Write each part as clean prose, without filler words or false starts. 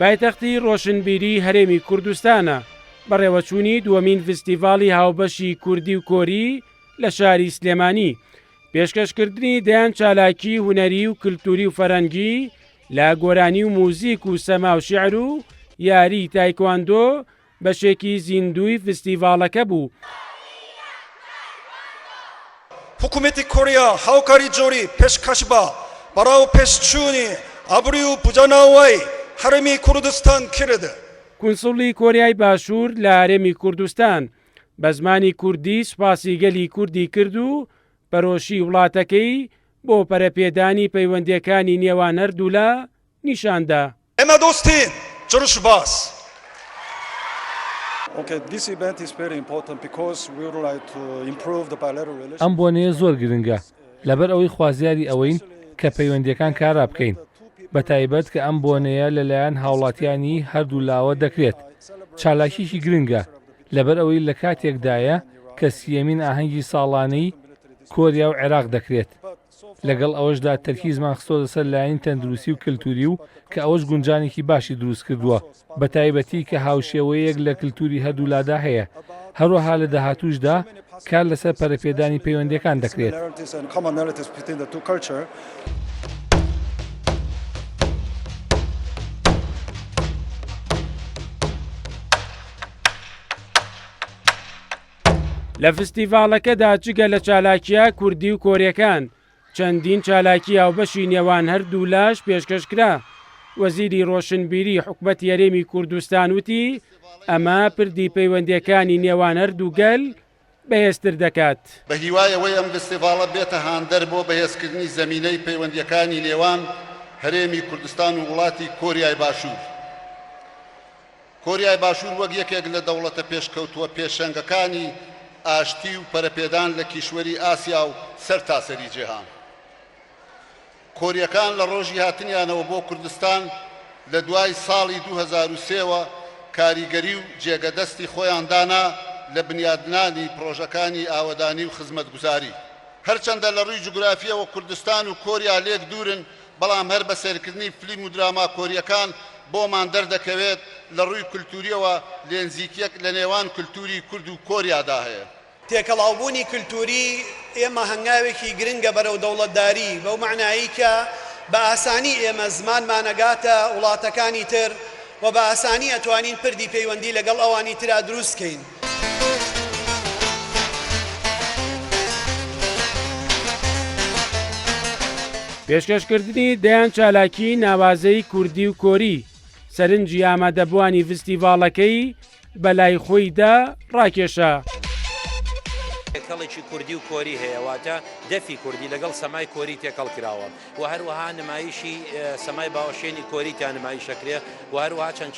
پایتەختی ڕۆشنبیری هەرێمی کوردستانە بەڕێوەچوونی دووەمین فستیڤاڵی هاوبەشی کوردی و کۆری لە شاری سلێمانی، پێشکەشکردنی دەیان چالاکی هونەری و کللتوری و فەرەنگی لە گۆرانی و موزیک و سەما و شیعر و یاری تایکواندۆ بەشێکی زیندوی فستیڤاڵەکە بوو. حکوومەتی کۆریا هاوکاری جۆری پێشکەش بە بەڕاو پێشچوونی ئابرووی و بجاناوی هەرێمی کوردستان کرد. کونسوڵی کۆریای باشوور لە هەرێمی کوردستان بە زمانی کوردی سوپاسی گەلی کوردی کرد و بەرۆشی وڵاتەکەی بۆ پەرەپێدانی پەیوەندیەکانی نێوان هەردوولا نیشاندا. ئێمە دۆستین جرش باس. ئەم بۆنەیە زۆر گرنگە لەبەر ئەوەی خوازیاری ئەوەین کە پەیوەندیەکان کارا بکەین، بە تایبەت کە ئەم بۆنەیە لەلایەن هاوڵاتیانی هەردوو لاوە دەکرێت. چالاکیشی گرنگە لەبەر ئەوەی لە کاتێکدایە کە سیەمین ئاهەنگی ساڵانەی کۆریا و عێراق دەکرێت. لەگەڵ ئەوەشدا تەرکیزمان خستۆ لەسەر لایەنی تەندروستی و کللتوری و کە ئەوەش گونجانێکی باشی دروست کردووە، بە تایبەتی کە هاوشێوەیەک لە کللتوری هەردوولادا هەیە. هەروەها لە داهاتووشدا کار لەسەر پەرەپێدانی پەیوەندیەکان دەکرێت. لە فستیڤاڵەکەدا جگە لە چالاکیە کوردی و کۆریەکان چەندین چالاکی هاوبەشی نێوان هەردوو لاش پێشکەشکرا. وەزیری ڕۆشنبیری حکومەتی هەرێمی کوردستان وتی ئەمە پردی پەیوەندیەکانی نێوان هەردوو گەل بەهێزتر دەکات. بە هیوایەوەی ئەم فستیڤاڵە بێتە هاندەر بۆ بەهێزکردنی زەمینەی پەیوەندیەکانی نێوان هەرێمی کوردستان و وڵاتی کۆریای باشوور. کۆریای باشوور وەک یەکێک لە دەوڵەتە پێشکەوتووە پێشەنگەکانی ئاشتی و پەرەپێدان لە کیشوەری ئاسیا و سەر تاسەری جیهان. کۆریەکان لە ڕۆژی هاتنیانەوە بۆ کوردستان لە دوای ساڵی 2003ەوە کاریگەری و جێگەدەستی خۆیان دانا لە بنیادنانی پرۆژەکانی ئاوەدانی و خزمەتگوزاری. هەرچەندە لە ڕووی جوگرافیەوە کوردستان و کۆریا لێک دوورن، بەڵام هەر بە سەرکردنی فلیم و دراما کۆریەکان بۆمان دەردەکەوێت لە ڕووی کولتوریەوە لێنزیکیەک لە نێوان کولتوری کورد و کۆریادا هەیە. تێکەڵاوبوونی کولتوری ئێمە هەنگاوێکی گرنگە بەرەو دەوڵەتداری بەو معنایی کە بە ئاسانی ئێمە زمانمانەگاتە وڵاتەکانی تر و بە ئاسانی ئەتوانین پردی پەیوەندی لەگەڵ ئەوانی ترا دروستکەین. پێشکەشکردنی دەیان چالاکی ناوازەی کوردی و کۆری سەرنجی ئامادەبوانی فستیڤاڵەکەی بەلای خۆیدا ڕاکێشا. کەڵێکی کوردی و کۆری هەیە، واتە دەفی کوردی لەگەڵ سەمای کۆری تێکەڵ کراوە و هەروەها نمایشی سەمای باوەشێنی کۆریتان نمایشەکرێ و هەروەها چەند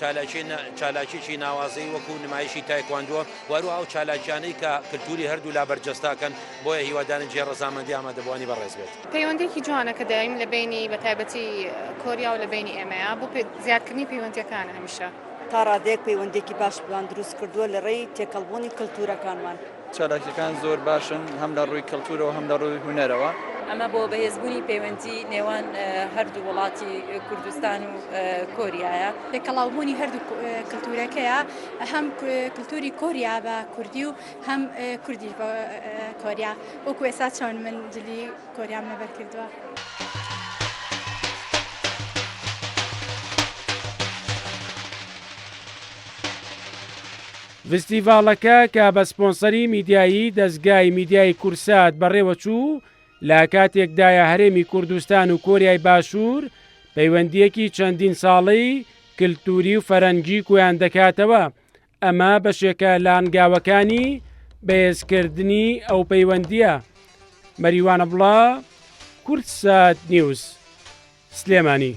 چالاکیی ناوازەی وەکو نمایشی تایکواندۆ و هەروەها ئەو چالاکیانەی کە کللتوری هەردوو لا بەرجەستاکەن بۆیە هیوادارن جێ ڕەزامەندی ئامادەبوانی بەڕێز بێت. پەیوەندێکی جوانە کە دایم لە بینی بەتایبەتی کۆریا و لە بینی ئێمەیە بۆ زیادکردنی پەیوەندیەکانە هەمیشە تا ڕادێک پەیوەندێکی باش بوان دروست کردووە لە ڕێی تێکەڵبوونی کللتورەکانمان. چالاکیەکان زۆر باشن هەم لە ڕووی کەلتورەوە هەم لە ڕووی هونەرەوە. ئەمە بۆ بەهێزبوونی پەیوەندی نێوان هەردوو وڵاتی کوردستان و کۆریایە. تێکەڵاوبوونی هەردوو کللتورەکەیە، هەم کللتوری کۆریا بە کوردی و هەم کوردی بە کۆریا، وەکو ئێستا چۆن من جلی کۆریام لەبەر کردووە. فستیڤاڵەکە کە بە سپۆنسەری میدیایی دەستگای میدیای کورسات بەڕێوەچوو لە کاتێکدایە هەرێمی کوردستان و کۆریای باشوور پەیوەندیەکی چەندین ساڵەی کللتوری و فەرەنگی کۆیان دەکاتەوە. ئەمە بەشێکە لە ئەنگاوەکانی بەهێزکردنی ئەو پەیوەندیە. مەریوانە بڵا، کورسات نیوز، سلێمانی.